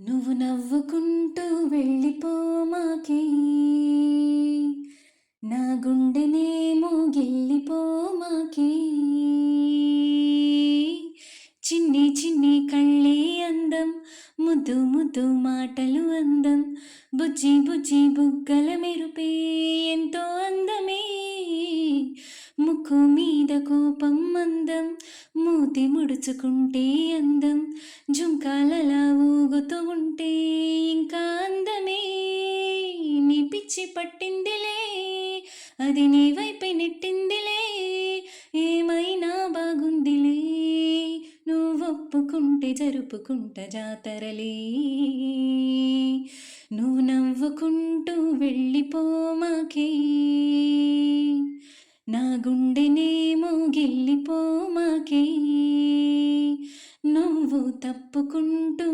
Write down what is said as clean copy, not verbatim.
నువ్వు నవ్వుకుంటూ వెళ్ళిపోమాకే, నా గుండెనేమో గిల్లిపోమాకే. చిన్ని చిన్ని కళ్ళే అందం, ముద్దు ముద్దు మాటలు అందం, బుజ్జి బుజ్జి బుగ్గల మెరుపే ఎంతో అందమే. ముక్కు మీద కోపం అందం, మూతి ముడుచుకుంటే అందం, జుంకాలలా ఊగుతూ ఉంటే ఇంకా అందమే. నీ పిచ్చి పట్టిందిలే, అది నీ వైపే నెట్టిందిలే, ఏమైనా బాగుందిలే, నువ్వొప్పుకుంటే జరుపుకుంట జాతరలే. నువ్వు నవ్వుకుంటూ వెళ్ళిపోమాకే, నా గుండెనేమో గిల్లిపోమాకే. నువ్వు తప్పుకుంటూ